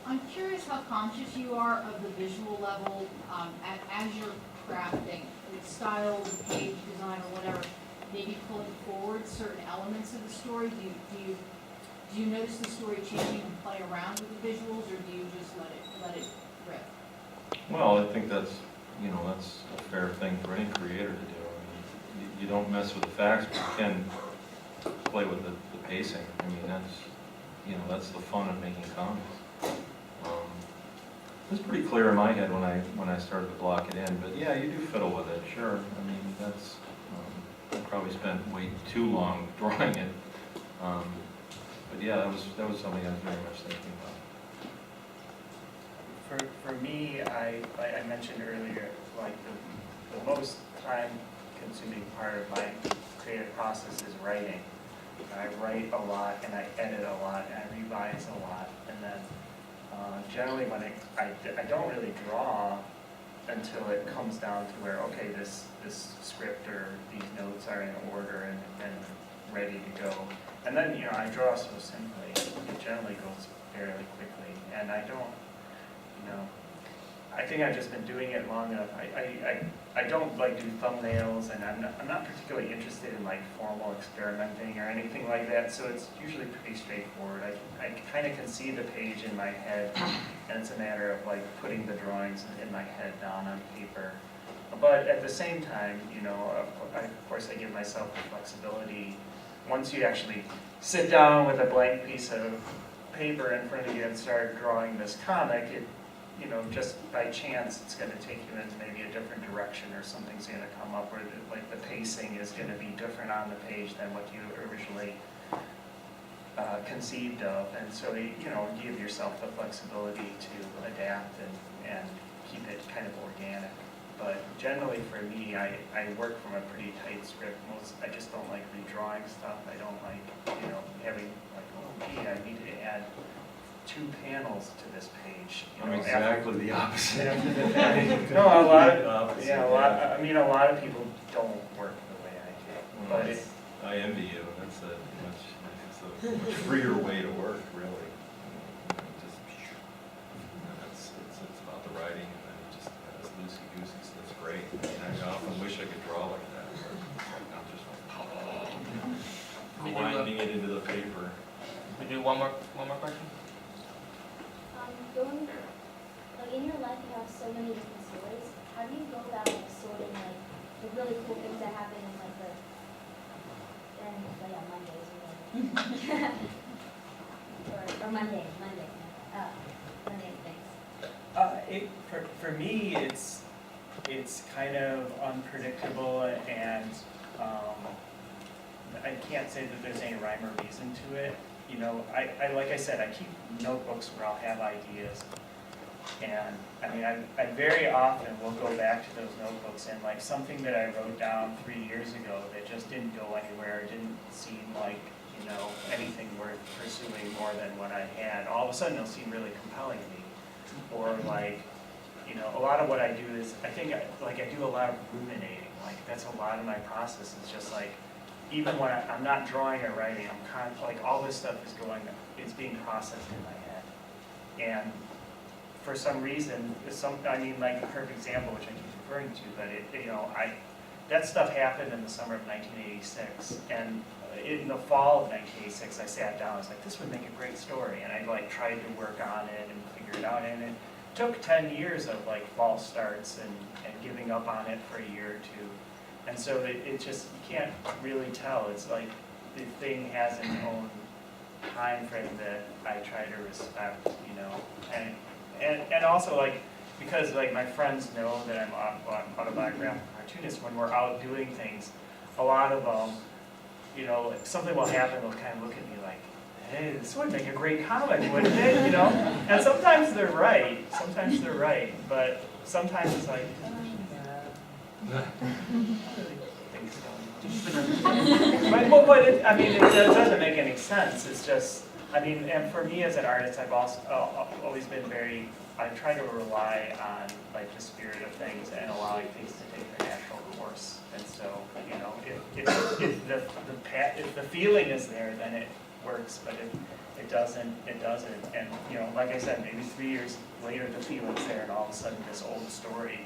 Speaker 8: I'm curious how conscious you are of the visual level as you're crafting the style, the page design, or whatever. Maybe pulling forward certain elements of the story. Do you notice the story changing and play around with the visuals, or do you just let it rip?
Speaker 5: Well, I think that's a fair thing for any creator to do. I mean, you don't mess with the facts, but you can play with the pacing. I mean, that's the fun of making comics. It was pretty clear in my head when I started to block it in, but yeah, you do fiddle with it, sure. I mean, I probably spent way too long drawing it. But yeah, that was something I was very much thinking about.
Speaker 2: For me, like I mentioned earlier, like the most time-consuming part of my creative process is writing. I write a lot, and I edit a lot, and I revise a lot, and then generally when I don't really draw until it comes down to where, okay, this script or these notes are in order and ready to go. And then, you know, I draw so simply, it generally goes fairly quickly, and I don't, you know, I think I've just been doing it long enough. I don't like do thumbnails, and I'm not particularly interested in like formal experimenting or anything like that, so it's usually pretty straightforward. I kind of can see the page in my head, and it's a matter of like putting the drawings in my head down on paper. But at the same time, you know, of course I give myself the flexibility. Once you actually sit down with a blank piece of paper in front of you and start drawing this comic, you know, just by chance, it's going to take you in maybe a different direction, or something's going to come up where like the pacing is going to be different on the page than what you originally conceived of. And so, you know, give yourself the flexibility to adapt and keep it kind of organic. But generally for me, I work from a pretty tight script. I just don't like redrawing stuff. I don't like, you know, having like, oh gee, I need to add 2 panels to this page.
Speaker 5: I'm exactly the opposite.
Speaker 2: No, a lot of people don't work the way I do.
Speaker 5: Well,
Speaker 2: But
Speaker 5: I envy you. It's a much freer way to work, really. It's about the writing, and then it just has loosey-goosey, so it's great. I mean, I often wish I could draw like that. I'm just like, grinding it into the paper.
Speaker 1: We do one more question?
Speaker 9: Like in your life, you have so many different stories. How do you go about like sorting like the really cool things that happen in like Mondays or Monday things?
Speaker 2: For me, it's kind of unpredictable, and I can't say that there's any rhyme or reason to it. You know, I like I said, I keep notebooks where I'll have ideas, and I mean, I very often will go back to those notebooks, and like something that I wrote down 3 years ago that just didn't go anywhere, didn't seem like, you know, anything worth pursuing more than what I had. All of a sudden, it'll seem really compelling to me, or like, you know, a lot of what I do is I do a lot of ruminating. Like that's a lot of my process. It's just like even when I'm not drawing or writing, like, all this stuff is being processed in my head. And for some reason, like a perfect example, which I keep referring to, but that stuff happened in the summer of 1986, and in the fall of 1986, I sat down, I was like, this would make a great story, and I like tried to work on it and figure it out, and it took 10 years of like false starts and giving up on it for a year or two, and so it just, you can't really tell. It's like the thing has its own time frame that I try to respect, and also like, because like my friends know that I'm autobiographical cartoonist, when we're out doing things, a lot of them, like something will happen, they'll kind of look at me like, hey, this would make a great comic, wouldn't it, And sometimes they're right, but sometimes it's like, I don't think so. But it doesn't make any sense, it's just, and for me as an artist, I've also always been I try to rely on like the spirit of things and allowing things to take their natural course. And so, if the feeling is there, then it works. But if it doesn't, it doesn't. And like I said, maybe 3 years later, the feeling's there, and all of a sudden, this old story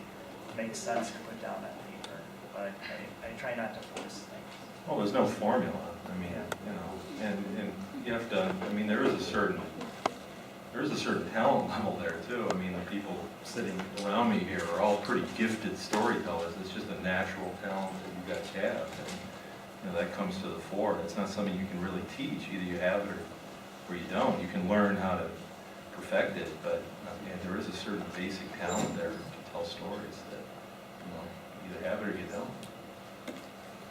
Speaker 2: makes sense to put down on paper. But I try not to force things.
Speaker 5: Well, there's no formula. And you have to. There is a certain talent level there too. The people sitting around me here are all pretty gifted storytellers. It's just a natural talent that you guys have, and that comes to the fore. It's not something you can really teach. Either you have it or you don't. You can learn how to perfect it, but there is a certain basic talent there to tell stories that you either have it or you don't.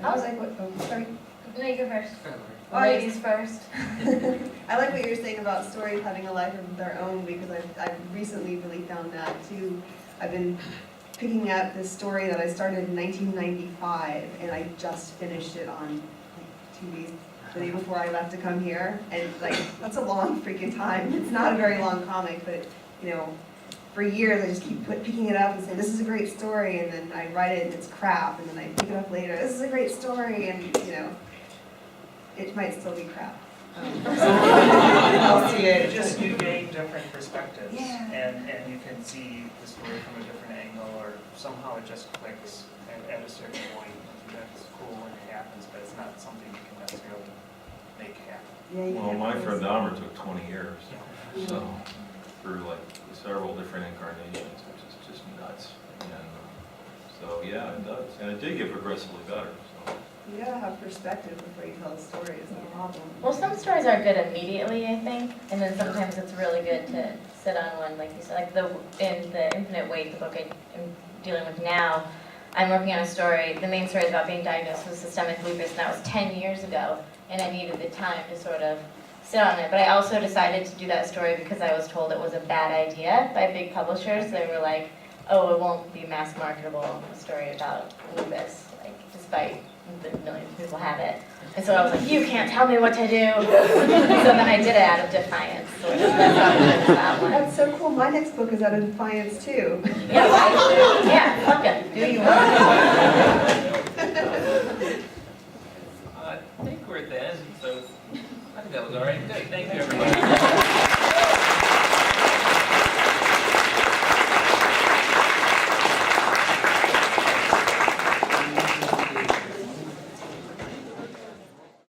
Speaker 4: I was like, sorry.
Speaker 3: No, you go first.
Speaker 4: Oh,
Speaker 3: Ladies first.
Speaker 4: I like what you're saying about stories having a life of their own, because I've recently really found that too. I've been picking up this story that I started in 1995, and I just finished it on like 2 days, the day before I left to come here, and like, that's a long freaking time. It's not a very long comic, but for years I just keep picking it up and saying, this is a great story, and then I write it and it's crap, and then I pick it up later, this is a great story, and it might still be crap. I'll see it.
Speaker 2: You gain different perspectives,
Speaker 4: Yeah.
Speaker 2: and you can see the story from a different angle, or somehow it just clicks at a certain point. That's cool when it happens, but it's not something you can necessarily make happen.
Speaker 4: Yeah, you
Speaker 5: Well,
Speaker 4: can't
Speaker 5: my
Speaker 4: force
Speaker 5: friend
Speaker 4: it.
Speaker 5: Dahmer took 20 years, so through like several different incarnations, which is just nuts. And so yeah, it does, and it did get progressively better. So.
Speaker 4: You gotta have perspective before you tell a story, is the problem.
Speaker 3: Well, some stories are good immediately, I think, and then sometimes it's really good to sit on one, like you said, like in the Infinite Weight, the book I'm dealing with now. I'm working on a story. The main story is about being diagnosed with systemic lupus, and that was 10 years ago, and I needed the time to sort of sit on it. But I also decided to do that story because I was told it was a bad idea by big publishers. They were like, "Oh, it won't be mass marketable, a story about lupus," like despite the millions of people have it. And so I was like, you can't tell me what to do. So then I did it out of defiance. So that's how I did that one.
Speaker 4: That's so cool. My next book is out of defiance too.
Speaker 3: Yeah, right? Yeah, fuck it. Do you want it?